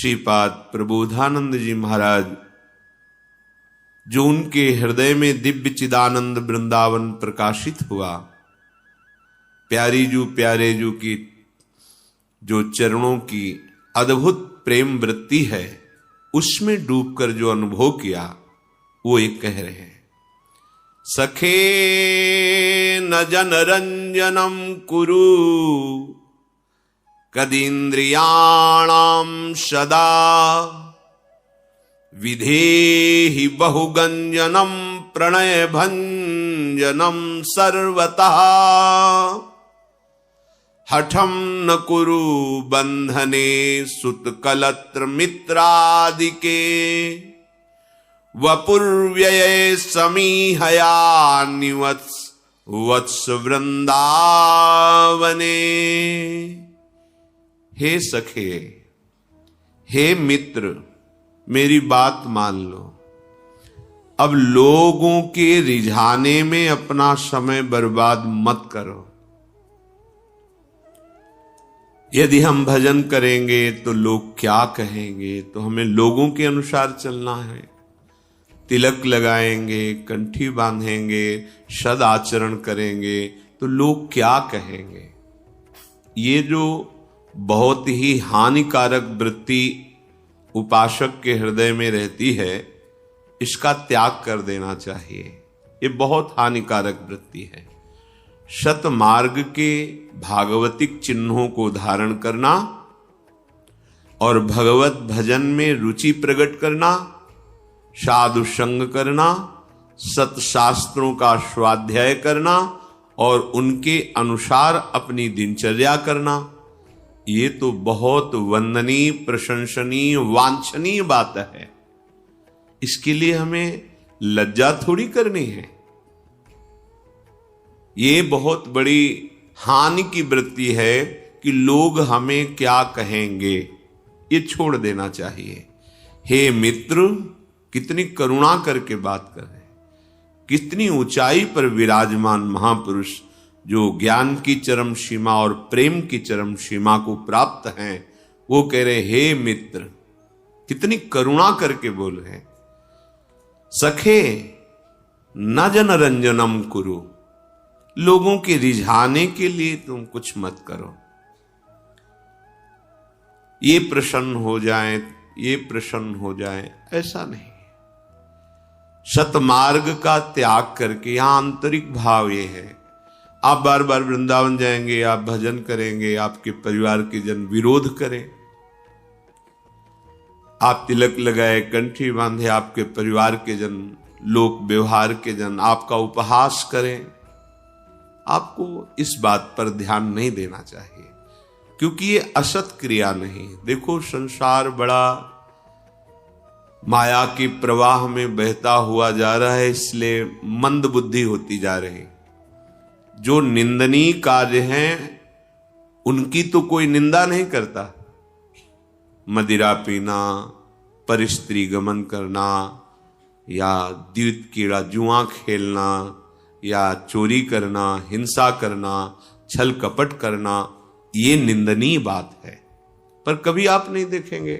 श्रीपाद प्रबोधानंद जी महाराज, जो उनके हृदय में दिव्य चिदानंद वृंदावन प्रकाशित हुआ, प्यारे जू की जो चरणों की अद्भुत प्रेम वृत्ति है, उसमें डूबकर जो अनुभव किया, वो एक कह रहे हैं, सखे न जनरंजनम कुरु कदीन्द्रियाणाम सदा विधेहि बहुगंजनम प्रणय भंजनम सर्वतः हठम न कुरु बंधने सुतकलत्र मित्रादिके वपुर्व्यये समीहया निवत्स वत्स वृंदावने। हे सखे, हे मित्र, मेरी बात मान लो। अब लोगों के रिझाने में अपना समय बर्बाद मत करो। यदि हम भजन करेंगे तो लोग क्या कहेंगे, तो हमें लोगों के अनुसार चलना है। तिलक लगाएंगे, कंठी बांधेंगे, सद आचरण करेंगे तो लोग क्या कहेंगे। ये जो बहुत ही हानिकारक वृत्ति उपासक के हृदय में रहती है, इसका त्याग कर देना चाहिए। ये बहुत हानिकारक वृत्ति है। सतमार्ग के भागवतिक चिन्हों को धारण करना और भगवत भजन में रुचि प्रकट करना, साधु संग करना, सतशास्त्रों का स्वाध्याय करना और उनके अनुसार अपनी दिनचर्या करना, ये तो बहुत वंदनीय, प्रशंसनीय, वांछनीय बात है। इसके लिए हमें लज्जा थोड़ी करनी है। ये बहुत बड़ी हानि की वृत्ति है कि लोग हमें क्या कहेंगे, ये छोड़ देना चाहिए। हे मित्र, कितनी करुणा करके बात कर रहे हैं, कितनी ऊंचाई पर विराजमान महापुरुष जो ज्ञान की चरम सीमा और प्रेम की चरम सीमा को प्राप्त हैं, वो कह रहे हे मित्र, कितनी करुणा करके बोल रहे हैं, सखे न जनरंजनम कुरु, लोगों के रिझाने के लिए तुम कुछ मत करो। ये प्रसन्न हो जाए, ये प्रसन्न हो जाए, ऐसा नहीं। सतमार्ग का त्याग करके, यहां आंतरिक भाव ये है, आप बार बार वृंदावन जाएंगे, आप भजन करेंगे, आपके परिवार के जन विरोध करें, आप तिलक लगाए, कंठी बांधे, आपके परिवार के जन, लोक व्यवहार के जन आपका उपहास करें, आपको इस बात पर ध्यान नहीं देना चाहिए, क्योंकि ये असत क्रिया नहीं। देखो, संसार बड़ा माया के प्रवाह में बहता हुआ जा रहा है, इसलिए मंद बुद्धि होती जा रही। जो निंदनीय कार्य हैं उनकी तो कोई निंदा नहीं करता। मदिरा पीना, परस्त्री गमन करना, या द्वित कीड़ा जुआ खेलना, या चोरी करना, हिंसा करना, छल कपट करना, ये निंदनीय बात है। पर कभी आप नहीं देखेंगे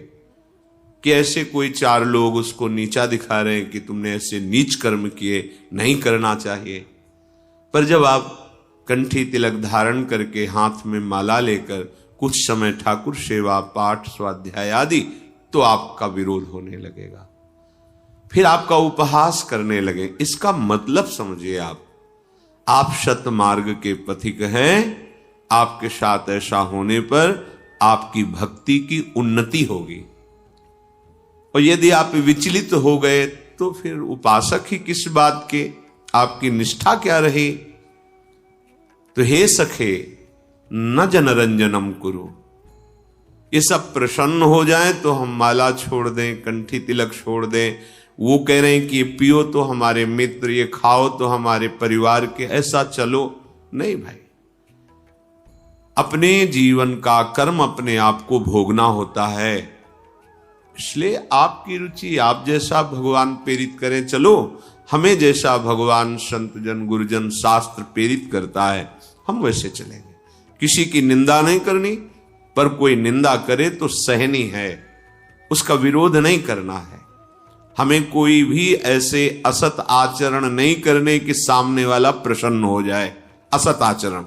कि ऐसे कोई चार लोग उसको नीचा दिखा रहे हैं कि तुमने ऐसे नीच कर्म किए, नहीं करना चाहिए। पर जब आप कंठी तिलक धारण करके, हाथ में माला लेकर कुछ समय ठाकुर सेवा, पाठ, स्वाध्याय आदि, तो आपका विरोध होने लगेगा, फिर आपका उपहास करने लगे। इसका मतलब समझिए, आप सतमार्ग के पथिक हैं। आपके साथ ऐसा होने पर आपकी भक्ति की उन्नति होगी, और यदि आप विचलित हो गए तो फिर उपासक ही किस बात के, आपकी निष्ठा क्या रही। तो हे सखे न जनरंजनम कुरु, ये सब प्रसन्न हो जाए तो हम माला छोड़ दें, कंठी तिलक छोड़ दें। वो कह रहे हैं कि ये पियो तो हमारे मित्र, ये खाओ तो हमारे परिवार के, ऐसा चलो नहीं भाई। अपने जीवन का कर्म अपने आप को भोगना होता है, इसलिए आपकी रुचि, आप जैसा भगवान प्रेरित करें चलो, हमें जैसा भगवान, संत जन, गुरुजन, शास्त्र प्रेरित करता है, हम वैसे चलेंगे। किसी की निंदा नहीं करनी, पर कोई निंदा करे तो सहनी है, उसका विरोध नहीं करना है। हमें कोई भी ऐसे असत आचरण नहीं करने कि सामने वाला प्रसन्न हो जाए। असत आचरण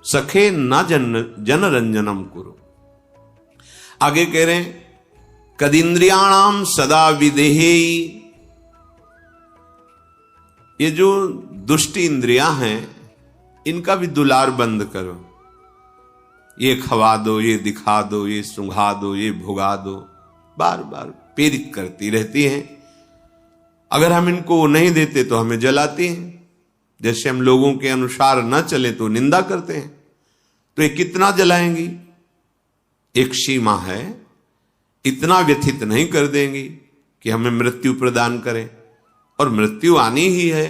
सखे न जन रंजनम कुरु। आगे कह रहे हैं कदिंद्रियाणाम सदा विदेही। ये जो दुष्ट इंद्रियां हैं इनका भी दुलार बंद करो। ये खवा दो, ये दिखा दो, ये सुंघा दो, ये भुगा दो, बार बार प्रेरित करती रहती हैं। अगर हम इनको नहीं देते तो हमें जलाती हैं। जैसे हम लोगों के अनुसार न चले तो निंदा करते हैं। तो ये कितना जलाएंगी? एक सीमा है, इतना व्यथित नहीं कर देंगी कि हमें मृत्यु प्रदान करें। और मृत्यु आनी ही है,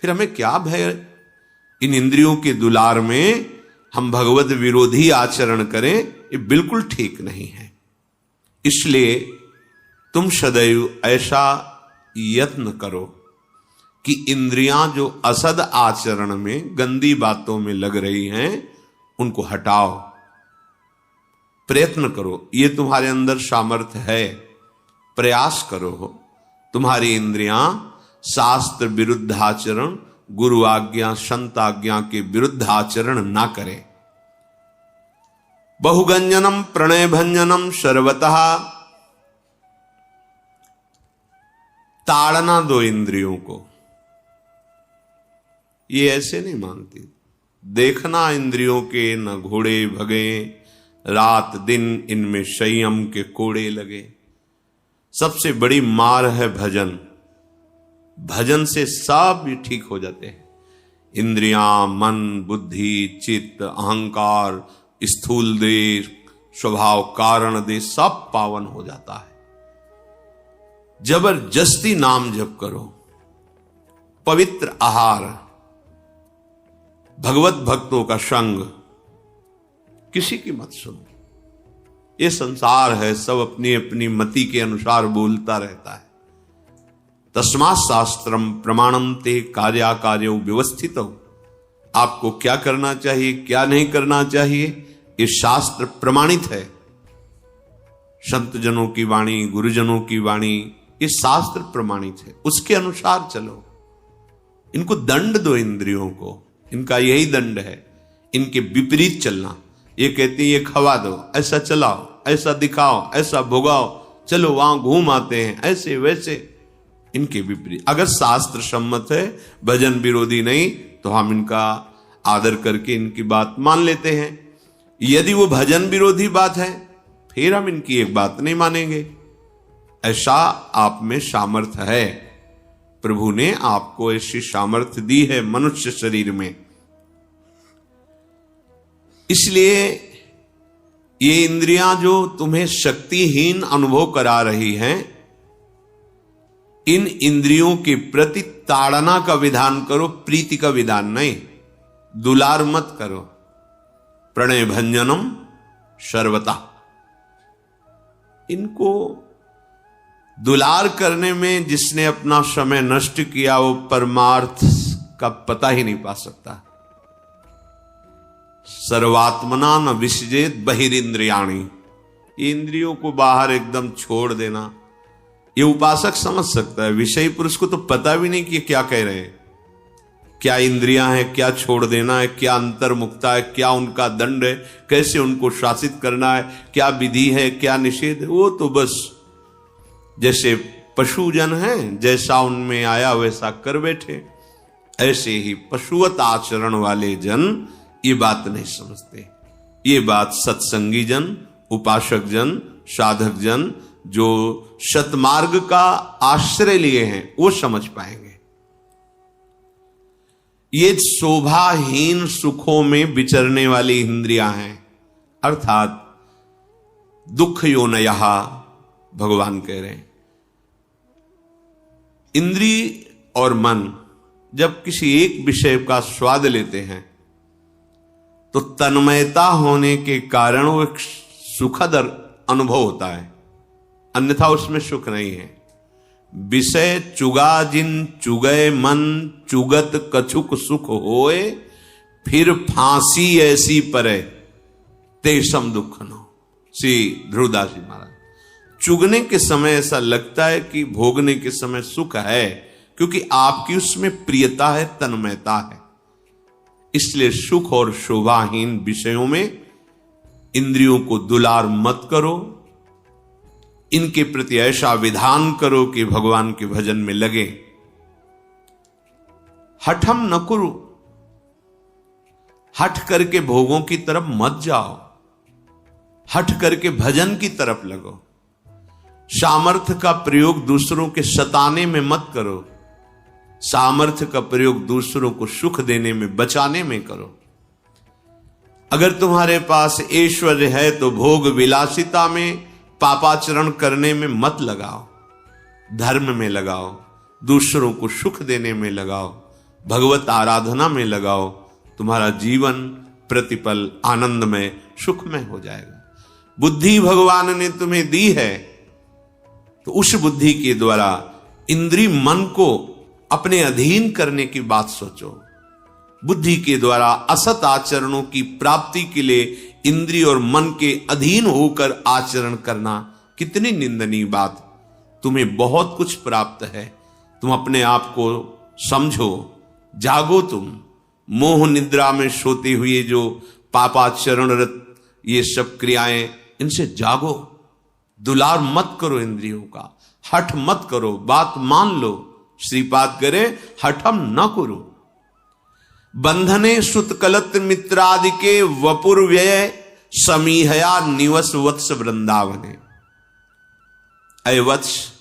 फिर हमें क्या भय? इन इंद्रियों के दुलार में हम भगवत विरोधी आचरण करें, ये बिल्कुल ठीक नहीं है। इसलिए तुम सदैव ऐसा यत्न करो कि इंद्रियां जो असद आचरण में, गंदी बातों में लग रही हैं, उनको हटाओ। प्रयत्न करो, ये तुम्हारे अंदर सामर्थ्य है, प्रयास करो। तुम्हारी इंद्रियां शास्त्र विरुद्ध आचरण, गुरु आज्ञा, संत आज्ञा के विरुद्ध आचरण ना करें। बहुगंजनम प्रणय भंजनम सर्वतः। ताड़ना दो इंद्रियों को, ये ऐसे नहीं मांगती। देखना इंद्रियों के न घोड़े भगे, रात दिन इनमें संयम के कोड़े लगे। सबसे बड़ी मार है भजन। भजन से सब भी ठीक हो जाते हैं। इंद्रियां, मन, बुद्धि, चित्त, अहंकार, स्थूल देह, स्वभाव, कारण देह, सब पावन हो जाता है। जबरदस्ती नाम जप करो, पवित्र आहार, भगवत भक्तों का संग, किसी की मत सुनो। ये संसार है, सब अपनी अपनी मति के अनुसार बोलता रहता है। तस्मात् शास्त्रम प्रमाणम ते कार्याकार्यो व्यवस्थितौ। आपको क्या करना चाहिए, क्या नहीं करना चाहिए, ये शास्त्र प्रमाणित है। संत जनों की वाणी, गुरुजनों की वाणी, ये शास्त्र प्रमाणित है, उसके अनुसार चलो। इनको दंड दो, इंद्रियों को, इनका यही दंड है। इनके विपरीत चलना। ये कहती है ये खवा दो, ऐसा चलाओ, ऐसा दिखाओ, ऐसा भोगाओ, चलो वहां घूम आते हैं, ऐसे वैसे। इनके विपरीत। अगर शास्त्र सम्मत है, भजन विरोधी नहीं, तो हम इनका आदर करके इनकी बात मान लेते हैं। यदि वो भजन विरोधी बात है, फिर हम इनकी एक बात नहीं मानेंगे। ऐसा आप में सामर्थ्य है। प्रभु ने आपको ऐसी सामर्थ्य दी है मनुष्य शरीर में। इसलिए ये इंद्रियां जो तुम्हें शक्तिहीन अनुभव करा रही हैं, इन इंद्रियों के प्रति ताड़ना का विधान करो, प्रीति का विधान नहीं। दुलार मत करो। प्रणय भंजनम सर्वता। इनको दुलार करने में जिसने अपना समय नष्ट किया, वो परमार्थ का पता ही नहीं पा सकता। सर्वात्मना न विसजेत बहिरिंद्रियाणी। ये इंद्रियों को बाहर एकदम छोड़ देना, ये उपासक समझ सकता है। विषयी पुरुष को तो पता भी नहीं कि क्या कह रहे हैं, क्या इंद्रियां हैं, क्या छोड़ देना है, क्या अंतर्मुक्ता है, क्या उनका दंड है, कैसे उनको शासित करना है, क्या विधि है, क्या निषेध है। वो तो बस जैसे पशुजन हैं, जैसा उनमें आया वैसा कर बैठे। ऐसे ही पशुवत आचरण वाले जन ये बात नहीं समझते। ये बात सत्संगी जन, उपासक जन, साधक जन जो सतमार्ग का आश्रय लिए हैं, वो समझ पाएंगे। ये शोभाहीन सुखों में विचरने वाली इंद्रियां हैं, अर्थात दुख योनयः, भगवान कह रहे हैं। इंद्री और मन जब किसी एक विषय का स्वाद लेते हैं तो तन्मयता होने के कारण वो एक सुखद अनुभव होता है, अन्यथा उसमें सुख नहीं है। विषय चुगा जिन चुगय मन, चुगत कछुक सुख होए, फिर फांसी ऐसी परे तेसम दुख न। श्री ध्रुवदास जी महाराज। चुगने के समय ऐसा लगता है कि भोगने के समय सुख है, क्योंकि आपकी उसमें प्रियता है, तन्मयता है। इसलिए सुख और शोभाहीन विषयों में इंद्रियों को दुलार मत करो। इनके प्रति ऐसा विधान करो कि भगवान के भजन में लगे। हठम न करो, हठ करके भोगों की तरफ मत जाओ, हठ करके भजन की तरफ लगो। सामर्थ्य का प्रयोग दूसरों के सताने में मत करो, सामर्थ्य का प्रयोग दूसरों को सुख देने में, बचाने में करो। अगर तुम्हारे पास ऐश्वर्य है तो भोग विलासिता में, पापाचरण करने में मत लगाओ, धर्म में लगाओ, दूसरों को सुख देने में लगाओ, भगवत आराधना में लगाओ। तुम्हारा जीवन प्रतिपल आनंदमय, सुखमय हो जाएगा। बुद्धि भगवान ने तुम्हें दी है, तो उस बुद्धि के द्वारा इंद्रिय मन को अपने अधीन करने की बात सोचो। बुद्धि के द्वारा असत आचरणों की प्राप्ति के लिए इंद्रिय और मन के अधीन होकर आचरण करना कितनी निंदनीय बात। तुम्हें बहुत कुछ प्राप्त है, तुम अपने आप को समझो, जागो। तुम मोह निद्रा में सोते हुए जो पापाचरणरत ये सब क्रियाएं, इनसे जागो। दुलार मत करो इंद्रियों का, हठ मत करो, बात मान लो। श्रीपाद करे हठम न करो। बंधने सुतकलत मित्रादि के वपुर व्यय, समीहया निवस वत्स वृंदावने। अय वत्स,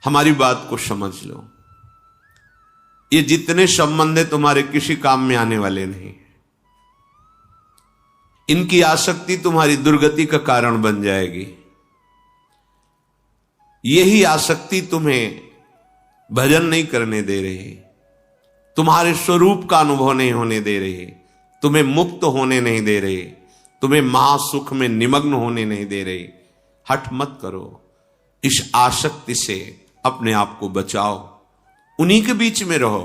हमारी बात को समझ लो। ये जितने संबंध है तुम्हारे किसी काम में आने वाले नहीं। इनकी आसक्ति तुम्हारी दुर्गति का कारण बन जाएगी। यही आसक्ति तुम्हें भजन नहीं करने दे रही, तुम्हारे स्वरूप का अनुभव नहीं होने दे रही, तुम्हें मुक्त होने नहीं दे रही, तुम्हें महासुख में निमग्न होने नहीं दे रही। हठ मत करो, इस आसक्ति से अपने आप को बचाओ। उन्हीं के बीच में रहो,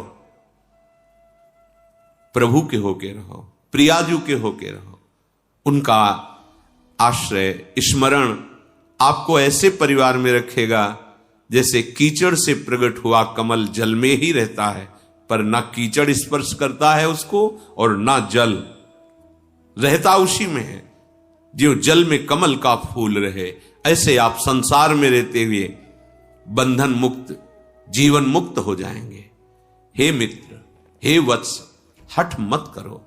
प्रभु के होके रहो, प्रियाजू के होके रहो। उनका आश्रय, स्मरण आपको ऐसे परिवार में रखेगा जैसे कीचड़ से प्रकट हुआ कमल जल में ही रहता है, पर ना कीचड़ स्पर्श करता है उसको और ना जल, रहता उसी में है। जो जल में कमल का फूल रहे, ऐसे आप संसार में रहते हुए बंधन मुक्त, जीवन मुक्त हो जाएंगे। हे मित्र, हे वत्स, हठ मत करो,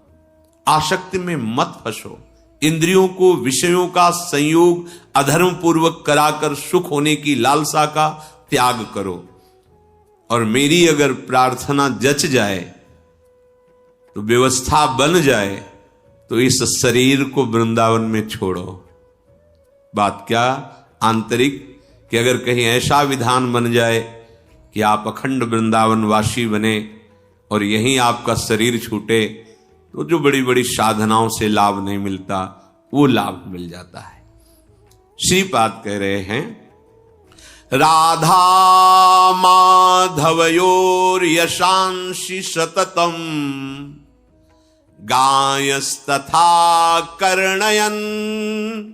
आसक्ति में मत फंसो। इंद्रियों को विषयों का संयोग अधर्म पूर्वक कराकर सुख होने की लालसा का त्याग करो। और मेरी अगर प्रार्थना जच जाए, तो व्यवस्था बन जाए, तो इस शरीर को वृंदावन में छोड़ो। बात क्या आंतरिक, कि अगर कहीं ऐसा विधान बन जाए कि आप अखंड वृंदावन वासी बने और यहीं आपका शरीर छूटे, तो जो बड़ी बड़ी साधनाओं से लाभ नहीं मिलता, वो लाभ मिल जाता है। श्रीपाद कह रहे हैं, राधा माधवयोर यशांसि सततम, गायस्तथा कर्णयन्,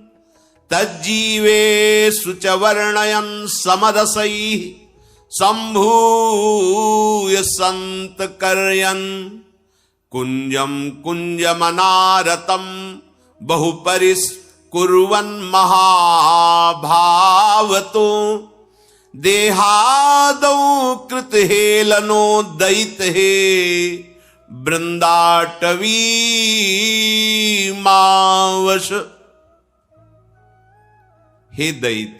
तज्जीवे सुच वर्णयन् समरसैः, संभूय संत कर्यन्, कुंजम कुंजमनारतम बहुपरिस्कुर्वन् महाभावतो, देहादौ कृत हेलनो दैत हे, वृंदाटवी मावश। हे दैत,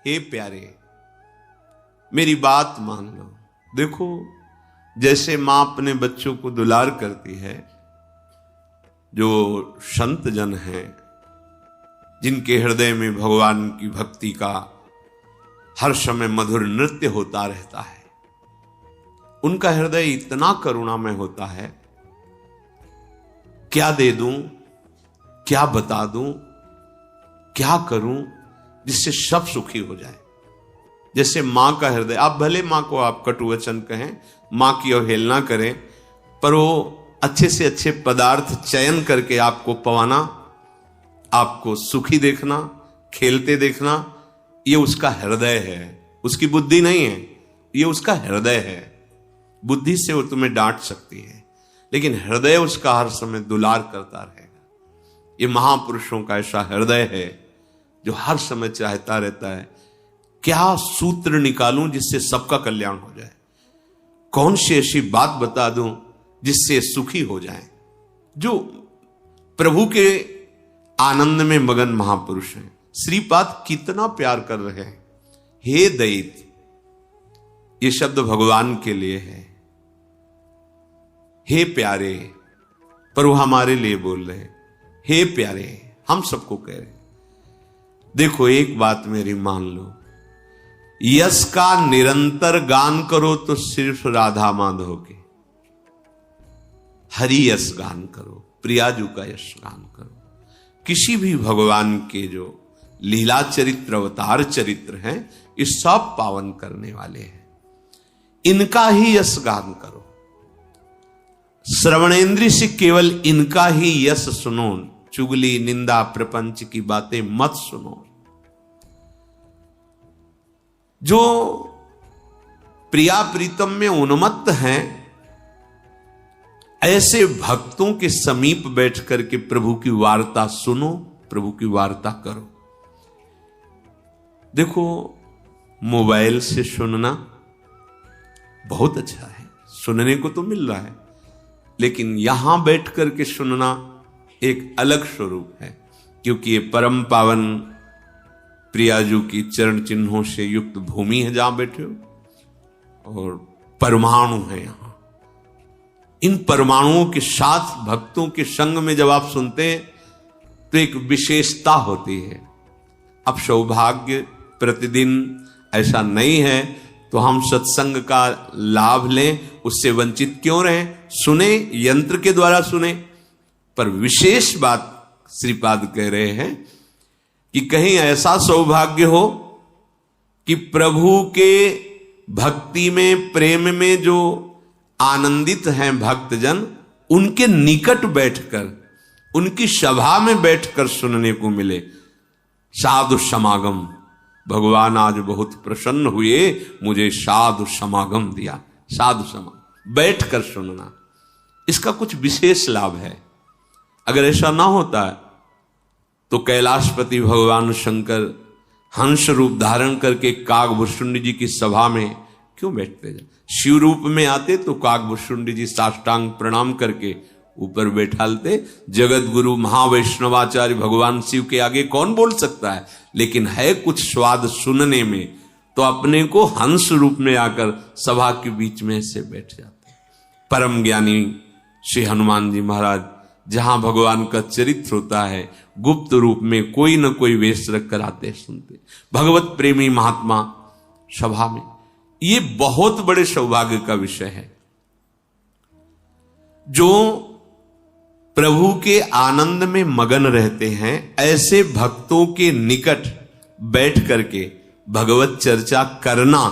हे प्यारे, मेरी बात मान लो। देखो, जैसे मां अपने बच्चों को दुलार करती है, जो संत जन हैं, जिनके हृदय में भगवान की भक्ति का हर समय मधुर नृत्य होता रहता है, उनका हृदय इतना करुणामय होता है, क्या दे दूं, क्या बता दूं, क्या करूं जिससे सब सुखी हो जाए। जैसे मां का हृदय, आप भले मां को आप कटु वचन कहें, मां की अवहेलना करें, पर वो अच्छे से अच्छे पदार्थ चयन करके आपको पवाना, आपको सुखी देखना खेलते देखना, ये उसका हृदय है, उसकी बुद्धि नहीं है, ये उसका हृदय है। बुद्धि से वो तुम्हें डांट सकती है, लेकिन हृदय उसका हर समय दुलार करता रहेगा। ये महापुरुषों का ऐसा हृदय है जो हर समय चाहता रहता है क्या सूत्र निकालूं जिससे सबका कल्याण हो जाए, कौन सी ऐसी बात बता दूं जिससे सुखी हो जाए। जो प्रभु के आनंद में मगन महापुरुष हैं। श्रीपाद कितना प्यार कर रहे हैं। हे दैत, ये शब्द भगवान के लिए है। हे प्यारे, पर वो हमारे लिए बोल रहे हैं। हे प्यारे, हम सबको कह रहे हैं। देखो एक बात मेरी मान लो, यश का निरंतर गान करो तो सिर्फ राधा माधव के, हरि यश गान करो, प्रियाजू का यश गान करो। किसी भी भगवान के जो लीला चरित्र, अवतार चरित्र हैं, ये सब पावन करने वाले हैं, इनका ही यश गान करो। श्रवणेंद्रिय से केवल इनका ही यश सुनो, चुगली निंदा प्रपंच की बातें मत सुनो। जो प्रिया प्रीतम में उन्मत्त हैं, ऐसे भक्तों के समीप बैठ करके प्रभु की वार्ता सुनो, प्रभु की वार्ता करो। देखो मोबाइल से सुनना बहुत अच्छा है, सुनने को तो मिल रहा है, लेकिन यहां बैठ करके सुनना एक अलग स्वरूप है, क्योंकि ये परम पावन प्रियाजू की चरण चिन्हों से युक्त भूमि है जहां बैठे हो, और परमाणु है यहां। इन परमाणुओं के साथ भक्तों के संग में जब आप सुनते हैं तो एक विशेषता होती है। अब सौभाग्य प्रतिदिन ऐसा नहीं है तो हम सत्संग का लाभ लें, उससे वंचित क्यों रहें? सुने, यंत्र के द्वारा सुने। पर विशेष बात श्रीपाद कह रहे हैं कि कहीं ऐसा सौभाग्य हो कि प्रभु के भक्ति में, प्रेम में जो आनंदित हैं भक्तजन, उनके निकट बैठकर, उनकी सभा में बैठकर सुनने को मिले। साधु समागम, भगवान आज बहुत प्रसन्न हुए, मुझे साधु समागम दिया। साधु समागम, बैठकर सुनना, इसका कुछ विशेष लाभ है। अगर ऐसा ना होता तो कैलाशपति भगवान शंकर हंस रूप धारण करके काकभुसुंड जी की सभा में क्यों बैठते थे? शिव रूप में आते तो काकभुसुंड जी साष्टांग प्रणाम करके ऊपर बैठालते। जगत गुरु महावैष्णवाचार्य भगवान शिव के आगे कौन बोल सकता है? लेकिन है कुछ स्वाद सुनने में, तो अपने को हंस रूप में आकर सभा के बीच में से बैठ जाते। परम ज्ञानी श्री हनुमान जी महाराज जहां भगवान का चरित्र होता है, गुप्त रूप में कोई न कोई वेश रख कर आते सुनते। भगवत प्रेमी महात्मा सभा में, ये बहुत बड़े सौभाग्य का विषय है। जो प्रभु के आनंद में मगन रहते हैं, ऐसे भक्तों के निकट बैठ करके भगवत चर्चा करना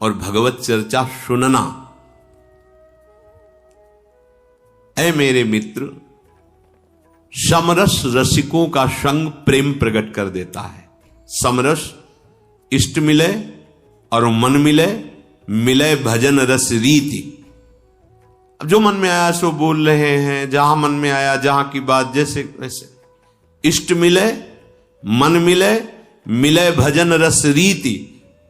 और भगवत चर्चा सुनना। ऐ मेरे मित्र, समरस रसिकों का संग प्रेम प्रकट कर देता है। समरस इष्ट मिले और मन मिले, मिले भजन रस रीति। अब जो मन में आया सो बोल रहे हैं, जहां मन में आया, जहां की बात जैसे वैसे। इष्ट मिले, मन मिले, मिले भजन रस रीति,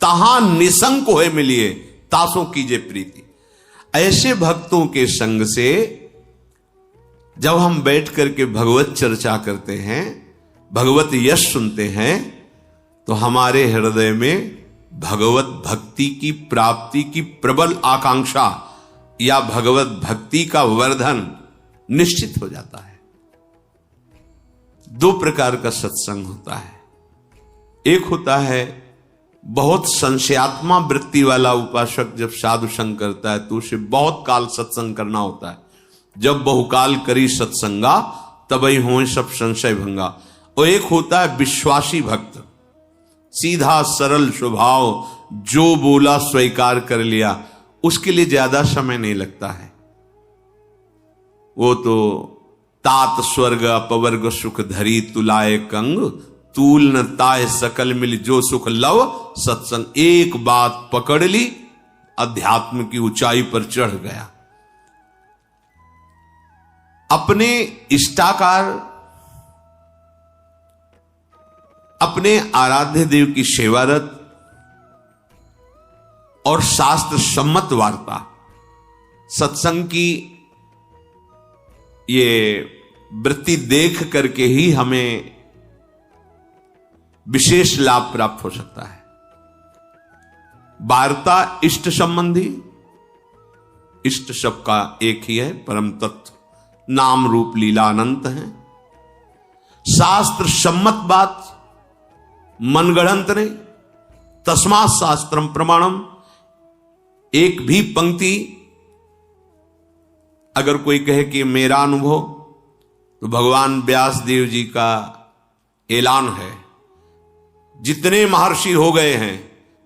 तहां निसंक होए मिलिए, तासों कीजे प्रीति। ऐसे भक्तों के संग से जब हम बैठ करके भगवत चर्चा करते हैं, भगवत यश सुनते हैं, तो हमारे हृदय में भगवत भक्ति की प्राप्ति की प्रबल आकांक्षा या भगवत भक्ति का वर्धन निश्चित हो जाता है। दो प्रकार का सत्संग होता है। एक होता है बहुत संशयात्मा वृत्ति वाला उपासक, जब साधु संग करता है तो उसे बहुत काल सत्संग करना होता है। जब बहुकाल करी सत्संगा, तबई होए सब संशय भंगा। और एक होता है विश्वासी भक्त, सीधा सरल स्वभाव, जो बोला स्वीकार कर लिया, उसके लिए ज्यादा समय नहीं लगता है। वो तो तात स्वर्ग अपवर्ग सुख धरी तुलाए कंग, तूल न ताय सकल मिल जो सुख लव सत्संग। एक बात पकड़ ली, अध्यात्म की ऊंचाई पर चढ़ गया। अपने इष्टाकार, अपने आराध्य देव की सेवारत और शास्त्र सम्मत वार्ता सत्संग की ये वृत्ति देख करके ही हमें विशेष लाभ प्राप्त हो सकता है। वार्ता इष्ट संबंधी, इष्ट शब्द का एक ही है, परम तत्व, नाम रूप लीला अनंत है। शास्त्र सम्मत बात, मनगढ़ंत नहीं। तस्मात् शास्त्रम प्रमाणम। एक भी पंक्ति अगर कोई कहे कि मेरा अनुभव, तो भगवान व्यास देव जी का ऐलान है। जितने महर्षि हो गए हैं,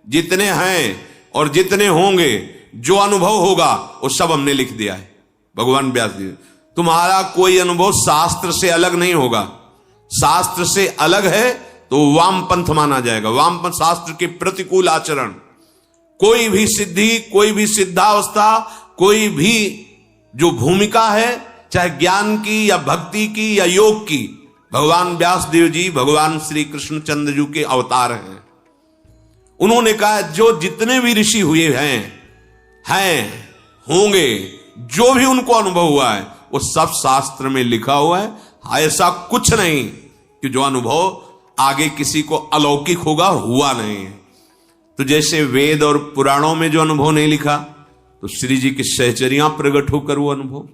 जितने हैं और जितने होंगे, जो अनुभव होगा वो सब हमने लिख दिया है। भगवान व्यास देव, तुम्हारा कोई अनुभव शास्त्र से अलग नहीं होगा। शास्त्र से अलग है तो वामपंथ माना जाएगा। वामपंथ शास्त्र के प्रतिकूल आचरण। कोई भी सिद्धि, कोई भी सिद्धावस्था, कोई भी जो भूमिका है, चाहे ज्ञान की या भक्ति की या योग की, भगवान व्यास देव जी भगवान श्री कृष्णचंद्र जी के अवतार हैं। उन्होंने कहा जो जितने भी ऋषि हुए हैं होंगे, जो भी उनको अनुभव हुआ है वो सब शास्त्र में लिखा हुआ है। ऐसा कुछ नहीं कि जो अनुभव आगे किसी को अलौकिक होगा, हुआ नहीं है। तो जैसे वेद और पुराणों में जो अनुभव नहीं लिखा, तो श्री जी की सहचरियां प्रकट होकर वो अनुभव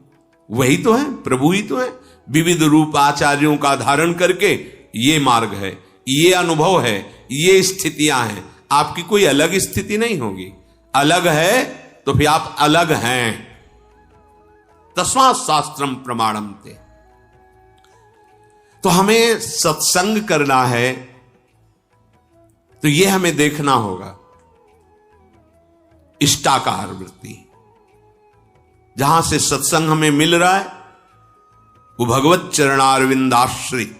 वही तो है, प्रभु ही तो है। विविध रूप आचार्यों का धारण करके ये मार्ग है, ये अनुभव है, ये स्थितियां हैं। आपकी कोई अलग स्थिति नहीं होगी। अलग है तो फिर आप अलग हैं। तस्मात् शास्त्रम प्रमाणम ते। तो हमें सत्संग करना है तो यह हमें देखना होगा इष्टाकार वृत्ति। जहां से सत्संग हमें मिल रहा है वो भगवत चरणारविंदाश्रित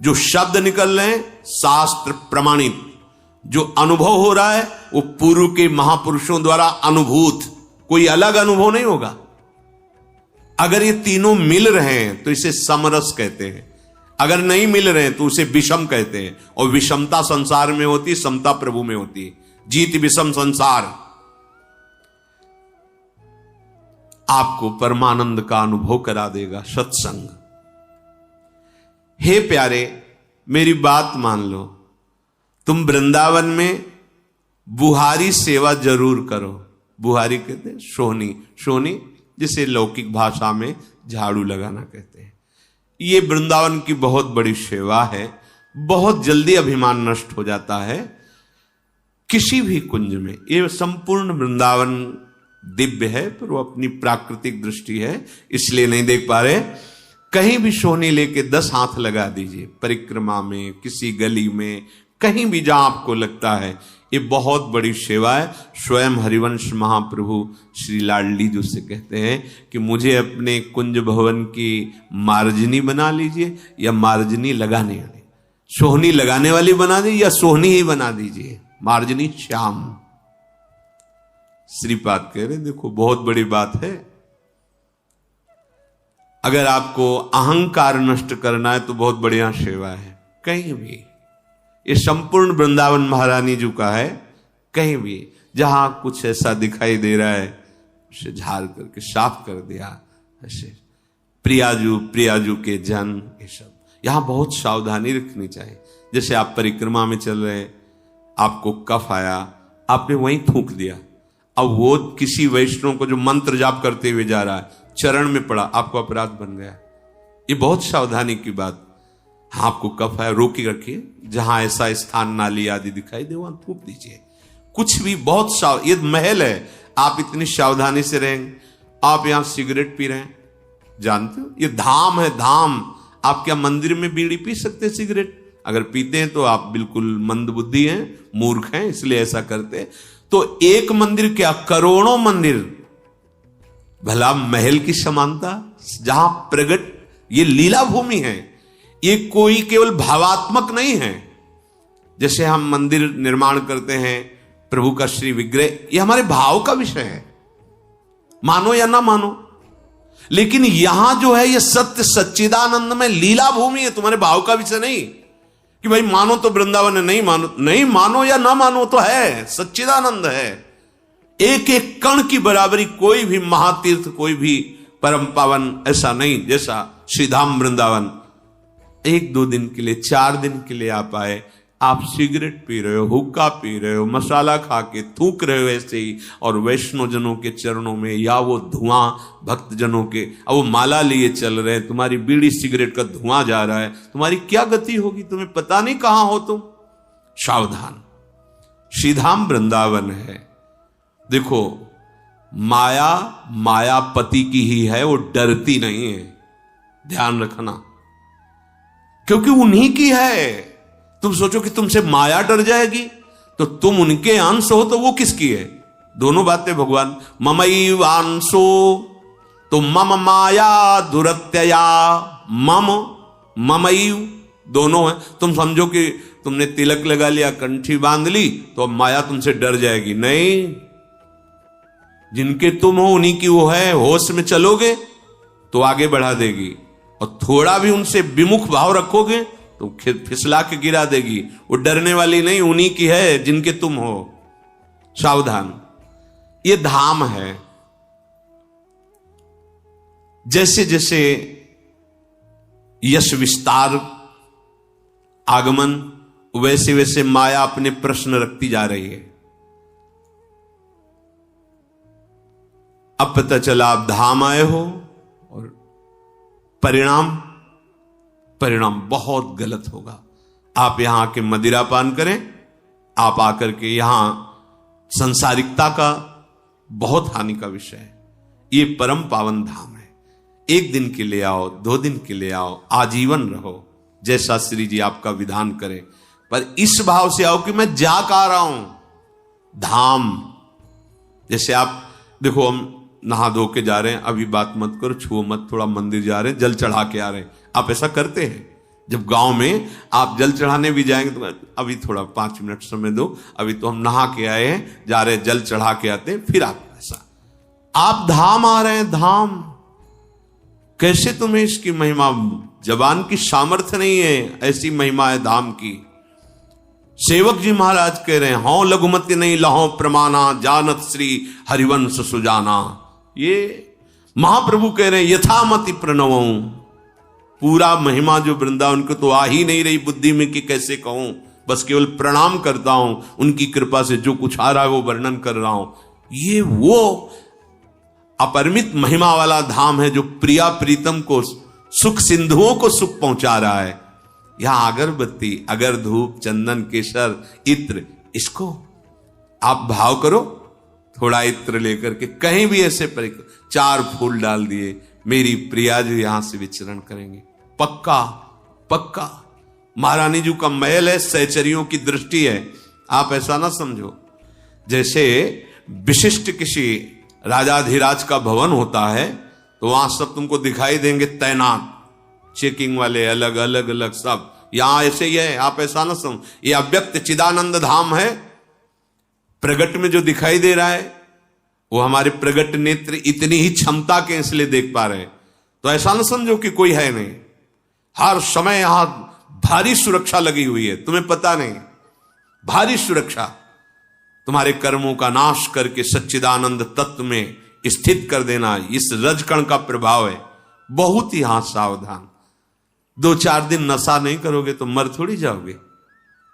जो शब्द निकल रहे हैं, शास्त्र प्रमाणित जो अनुभव हो रहा है, वो पूर्व के महापुरुषों द्वारा अनुभूत, कोई अलग अनुभव नहीं होगा। अगर ये तीनों मिल रहे हैं तो इसे समरस कहते हैं। अगर नहीं मिल रहे हैं तो उसे विषम कहते हैं। और विषमता संसार में होती, समता प्रभु में होती है। जीत विषम संसार। आपको परमानंद का अनुभव करा देगा सत्संग। हे प्यारे, मेरी बात मान लो, तुम वृंदावन में बुहारी सेवा जरूर करो। बुहारी कहते हैं सोहनी, सोहनी जिसे लौकिक भाषा में झाड़ू लगाना कहते हैं। ये वृंदावन की बहुत बड़ी सेवा है। बहुत जल्दी अभिमान नष्ट हो जाता है किसी भी कुंज में। ये संपूर्ण वृंदावन दिव्य है, पर वो अपनी प्राकृतिक दृष्टि है इसलिए नहीं देख पा रहे। कहीं भी सोहनी लेके 10 हाथ लगा दीजिए, परिक्रमा में, किसी गली में, कहीं भी जहां आपको लगता है। ये बहुत बड़ी सेवा है। स्वयं हरिवंश महाप्रभु श्री लाडली जी से कहते हैं कि मुझे अपने कुंज भवन की मार्जनी बना लीजिए या मार्जनी लगाने वाली, सोहनी लगाने वाली बना दीजिए या सोहनी ही बना दीजिए, मार्जनी श्याम। श्रीपाद कह रहे देखो बहुत बड़ी बात है। अगर आपको अहंकार नष्ट करना है तो बहुत बढ़िया सेवा है। कहीं भी ये संपूर्ण वृंदावन महारानी जी का है। कहीं भी जहां कुछ ऐसा दिखाई दे रहा है उसे झाड़ करके साफ कर दिया। ऐसे प्रियाजू के जन, ये सब यहां बहुत सावधानी रखनी चाहिए। जैसे आप परिक्रमा में चल रहे, आपको कफ आया, आपने वहीं थूक दिया। अब वो किसी वैष्णव को जो मंत्र जाप करते हुए जा रहा है, चरण में पड़ा, आपको अपराध बन गया। ये बहुत सावधानी की बात। हाँ, आपको कफ है, रोकी रखिए। जहां ऐसा स्थान नाली आदि दिखाई दे वहां थूक दीजिए। कुछ भी बहुत ये महल है, आप इतनी सावधानी से रहेंगे। आप यहां सिगरेट पी रहे हैं, जानते हो ये धाम है, धाम। आप क्या मंदिर में बीड़ी पी सकते हैं सिगरेट? अगर पीते हैं तो आप बिल्कुल मंदबुद्धि हैं, मूर्ख हैं, इसलिए ऐसा करते हैं। तो एक मंदिर क्या, करोड़ों मंदिर। भला महल की समानता जहां प्रगट, ये लीला भूमि है। ये कोई केवल भावात्मक नहीं है। जैसे हम मंदिर निर्माण करते हैं, प्रभु का श्री विग्रह, ये हमारे भाव का विषय है, मानो या ना मानो। लेकिन यहां जो है ये सत्य सच्चिदानंद में लीला भूमि है, तुम्हारे भाव का विषय नहीं कि भाई मानो तो वृंदावन है, नहीं मानो या ना मानो तो है, सच्चिदानंद है। एक एक कण की बराबरी कोई भी महातीर्थ, कोई भी परम पावन ऐसा नहीं जैसा श्रीधाम वृंदावन। 1-2 दिन के लिए, 4 दिन के लिए आप आए, आप सिगरेट पी रहे हो, हुक्का पी रहे हो, मसाला खा के थूक रहे हो ऐसे ही, और वैष्णव जनों के चरणों में या वो धुआं भक्त जनों के, अब वो माला लिए चल रहे हैं, तुम्हारी बीड़ी सिगरेट का धुआं जा रहा है, तुम्हारी क्या गति होगी? तुम्हें पता नहीं कहां हो तुम। सावधान, श्रीधाम वृंदावन है। देखो, माया मायापति की ही है, वो डरती नहीं है, ध्यान रखना, क्योंकि उन्हीं की है। तुम सोचो कि तुमसे माया डर जाएगी, तो तुम उनके अंश हो तो वो किसकी है? दोनों बातें भगवान, ममैवांशो, तो मम माया दुरत्यया, मम ममैव, दोनों है। तुम समझो कि तुमने तिलक लगा लिया, कंठी बांध ली, तो अब माया तुमसे डर जाएगी? नहीं, जिनके तुम हो उन्हीं की वो है। होश में चलोगे तो आगे बढ़ा देगी, और थोड़ा भी उनसे विमुख भाव रखोगे तो फिसला के गिरा देगी। वो डरने वाली नहीं, उन्हीं की है जिनके तुम हो। सावधान, ये धाम है। जैसे जैसे यश विस्तार आगमन, वैसे वैसे माया अपने प्रश्न रखती जा रही है। अब पता चला आप धाम आए हो, और परिणाम बहुत गलत होगा। आप यहां आके मदिरा पान करें, आप आकर के यहां संसारिकता का बहुत हानि का विषय है। ये परम पावन धाम है। 1 दिन के लिए आओ, 2 दिन के लिए आओ, आजीवन रहो, जैसा श्री जी आपका विधान करें, पर इस भाव से आओ कि मैं जा का रहा हूं धाम। जैसे आप देखो, हम नहा धो के जा रहे हैं, अभी बात मत करो, छुओ मत, थोड़ा मंदिर जा रहे हैं, जल चढ़ा के आ रहे हैं। आप ऐसा करते हैं? जब गांव में आप जल चढ़ाने भी जाएंगे तो अभी थोड़ा 5 मिनट समय दो, अभी तो हम नहा के आए हैं, जा रहे हैं, जल चढ़ा के आते हैं, फिर आप ऐसा। आप धाम आ रहे हैं, धाम कैसे? तुम्हें इसकी महिमा, जबान की सामर्थ्य नहीं है, ऐसी महिमा है धाम की। सेवक जी महाराज कह रहे हैं, हों लघुमति नहीं लहो प्रमाणा, जानत श्री हरिवंश सुजाना। ये महाप्रभु कह रहे हैं, यथामति प्रणवं, पूरा महिमा जो वृंदावन को तो आ ही नहीं रही बुद्धि में कि कैसे कहूं, बस केवल प्रणाम करता हूं, उनकी कृपा से जो कुछ आ रहा है वो वर्णन कर रहा हूं। ये वो अपरिमित महिमा वाला धाम है जो प्रिया प्रीतम को, सुख सिंधुओं को सुख पहुंचा रहा है। यहां अगरबत्ती, अगर धूप, चंदन, केसर, इत्र, इसको आप भाव करो, थोड़ा इत्र लेकर के कहीं भी ऐसे 4 फूल डाल दिए, मेरी प्रिया जो यहां से विचरण करेंगे, पक्का पक्का। महारानी जी का महल है, सहचरियों की दृष्टि है। आप ऐसा ना समझो जैसे विशिष्ट किसी राजाधिराज का भवन होता है तो वहां सब तुमको दिखाई देंगे तैनात, चेकिंग वाले, अलग अलग अलग सब। यहां ऐसे ही है, आप ऐसा ना समझो। ये अव्यक्त चिदानंद धाम है। प्रगट में जो दिखाई दे रहा है वो हमारे प्रगट नेत्र इतनी ही क्षमता के इसलिए देख पा रहे हैं, तो ऐसा ना समझो कि कोई है नहीं। हर समय यहां भारी सुरक्षा लगी हुई है, तुम्हें पता नहीं, भारी सुरक्षा तुम्हारे कर्मों का नाश करके सच्चिदानंद तत्व में स्थित कर देना, इस रजकण का प्रभाव है। बहुत ही हाथ सावधान। 2-4 दिन नशा नहीं करोगे तो मर थोड़ी जाओगे।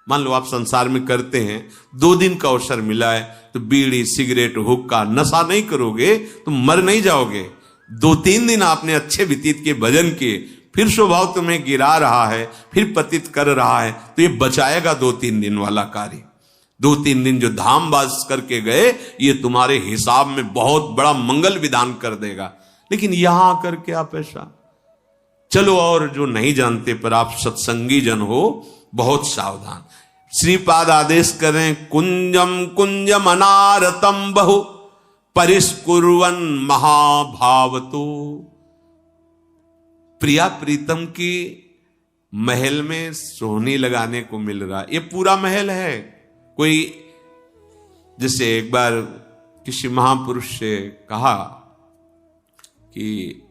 मान लो आप संसार में करते हैं, 2 दिन का अवसर मिला है तो बीड़ी, सिगरेट, हुक्का, नशा नहीं करोगे तो मर नहीं जाओगे। 2-3 दिन आपने अच्छे व्यतीत के भजन किए, फिर स्वभाव तुम्हें गिरा रहा है, फिर पतित कर रहा है, तो ये बचाएगा 2-3 दिन वाला कार्य। 2-3 दिन जो धाम बास करके गए, ये तुम्हारे हिसाब में बहुत बड़ा मंगल विधान कर देगा। लेकिन यहां करके आप ऐसा चलो, और जो नहीं जानते पर आप सत्संगी जन हो, बहुत सावधान। श्रीपाद आदेश करें, कुंजम कुंजम अनारतम बहु परिस्कुर्वन महाभावतो। प्रिया प्रीतम की महल में सोहनी लगाने को मिल रहा। ये पूरा महल है। कोई जैसे एक बार किसी महापुरुष से कहा कि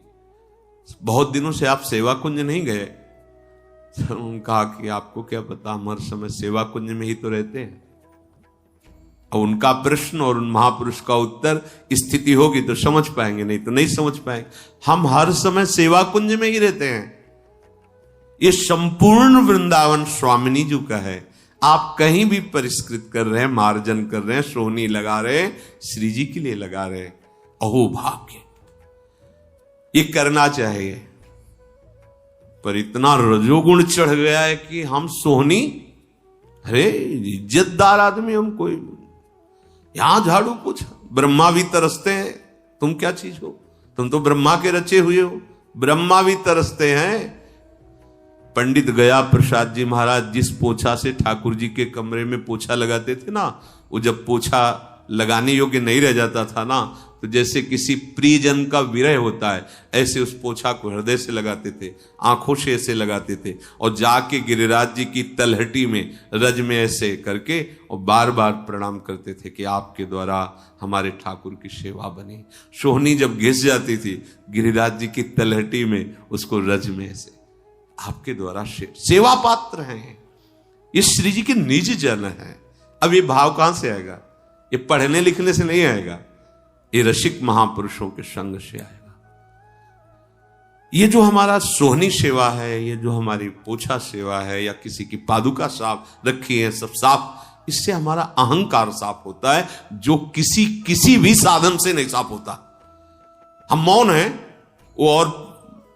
बहुत दिनों से आप सेवा कुंज नहीं गए। तो उन्होंने कहा कि आपको क्या पता, हम हर समय सेवा कुंज में ही तो रहते हैं। और उनका प्रश्न और उन महापुरुष का उत्तर स्थिति होगी तो समझ पाएंगे, नहीं तो नहीं समझ पाएंगे। हम हर समय सेवा कुंज में ही रहते हैं। ये संपूर्ण वृंदावन स्वामिनी जी का है। आप कहीं भी परिष्कृत कर रहे हैं, मार्जन कर रहे हैं, सोहनी लगा रहे हैं, श्री जी के लिए लगा रहे हैं। अहो भाग्य, ये करना चाहिए। पर इतना रजोगुण चढ़ गया है कि हम सोहनी, अरे इज्जतदार आदमी हम, कोई यहां झाड़ू पोछा, ब्रह्मा भी तरसते हैं। तुम क्या चीज हो, तुम तो ब्रह्मा के रचे हुए हो। ब्रह्मा भी तरसते हैं। पंडित गया प्रसाद जी महाराज जिस पोछा से ठाकुर जी के कमरे में पोछा लगाते थे ना, वो जब पोछा लगाने योग्य नहीं रह जाता था ना, तो जैसे किसी प्रियजन का विरह होता है, ऐसे उस पोछा को हृदय से लगाते थे, आंखों से ऐसे लगाते थे, और जाके गिरिराज जी की तलहटी में रज में ऐसे करके और बार बार प्रणाम करते थे कि आपके द्वारा हमारे ठाकुर की सेवा बनी। सोहनी जब घिस जाती थी गिरिराज जी की तलहटी में, उसको रज में ऐसे, आपके द्वारा सेवा पात्र हैं। ये श्री जी के निज जन है। अब ये भाव कहां से आएगा? ये पढ़ने लिखने से नहीं आएगा, ये रसिक महापुरुषों के संग से आएगा। ये जो हमारा सोहनी सेवा है, ये जो हमारी पोछा सेवा है, या किसी की पादुका साफ रखी है, सब साफ, इससे हमारा अहंकार साफ होता है, जो किसी भी साधन से नहीं साफ होता। हम मौन है, वो और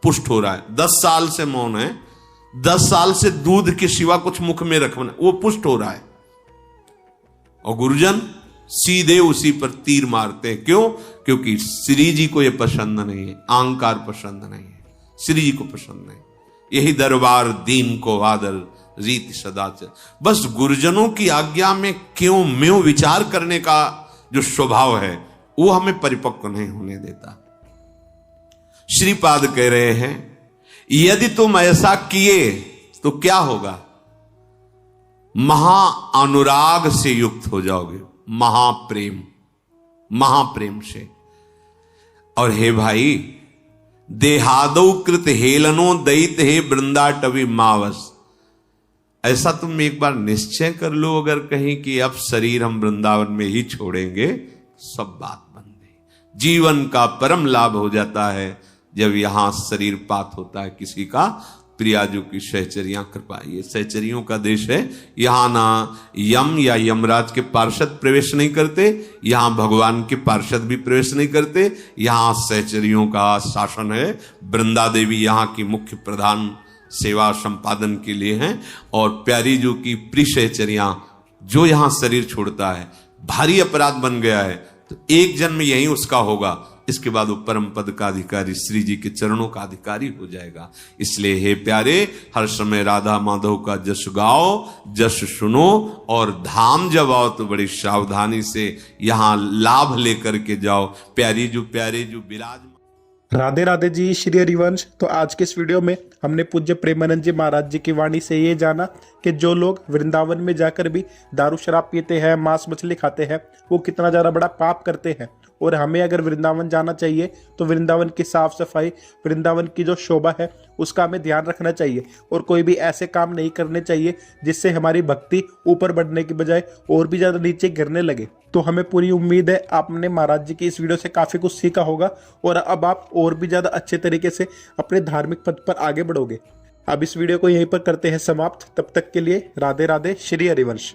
पुष्ट हो रहा है। 10 साल से मौन है, 10 साल से दूध के सिवा कुछ मुख में रखना, वो पुष्ट हो रहा है। और गुरुजन सीधे उसी पर तीर मारते हैं। क्यों? क्योंकि श्री जी को ये पसंद नहीं है, अहंकार पसंद नहीं है, श्री जी को पसंद नहीं। यही दरबार दीन को आदर रीति सदाचार। बस गुरुजनों की आज्ञा में क्यों म्यों विचार करने का जो स्वभाव है, वो हमें परिपक्व नहीं होने देता। श्रीपाद कह रहे हैं, यदि तुम ऐसा किए तो क्या होगा? महा अनुराग से युक्त हो जाओगे, महाप्रेम से। और हे भाई, देहादौ कृत हेलनो दैत हे वृंदाटवी मावस। ऐसा तुम एक बार निश्चय कर लो, अगर कहीं कि अब शरीर हम वृंदावन में ही छोड़ेंगे, सब बात बन गई। जीवन का परम लाभ हो जाता है जब यहां शरीर पात होता है किसी का। प्रियाजू की सहचरियां कृपा, ये सहचरियों का देश है। यहां ना यम या यमराज के पार्षद प्रवेश नहीं करते, यहां भगवान के पार्षद भी प्रवेश नहीं करते, यहां सहचरियों का शासन है। वृंदा देवी यहां की मुख्य प्रधान सेवा संपादन के लिए हैं। और प्यारी जो की प्रिय सहचरियां, जो यहां शरीर छोड़ता है, भारी अपराध बन गया है, तो एक जन्म यही उसका होगा, इसके बाद वो परम पद का अधिकारी श्री जी के चरणों का अधिकारी हो जाएगा। इसलिए हे प्यारे, हर समय राधा माधव का जश गाओ, जश सुनो, और धाम जब आओ तो बड़ी सावधानी से यहां लाभ लेकर के जाओ। प्यारे जो विराज। राधे राधे जी, श्री हरिवंश। तो आज के इस वीडियो में हमने पूज्य प्रेमानंद जी महाराज जी की वाणी से ये जाना कि जो लोग वृंदावन में जाकर भी दारू शराब पीते हैं, मांस मछली खाते हैं, वो कितना ज़्यादा बड़ा पाप करते हैं। और हमें अगर वृंदावन जाना चाहिए तो वृंदावन की साफ सफाई, वृंदावन की जो शोभा है, उसका हमें ध्यान रखना चाहिए। और कोई भी ऐसे काम नहीं करने चाहिए जिससे हमारी भक्ति ऊपर बढ़ने की बजाय और भी ज़्यादा नीचे गिरने लगे। तो हमें पूरी उम्मीद है आपने महाराज जी की इस वीडियो से काफ़ी कुछ सीखा होगा, और अब आप और भी ज़्यादा अच्छे तरीके से अपने धार्मिक पथ पर आगे बढ़ोगे। अब इस वीडियो को यहीं पर करते हैं समाप्त। तब तक के लिए राधे राधे, श्री हरिवंश।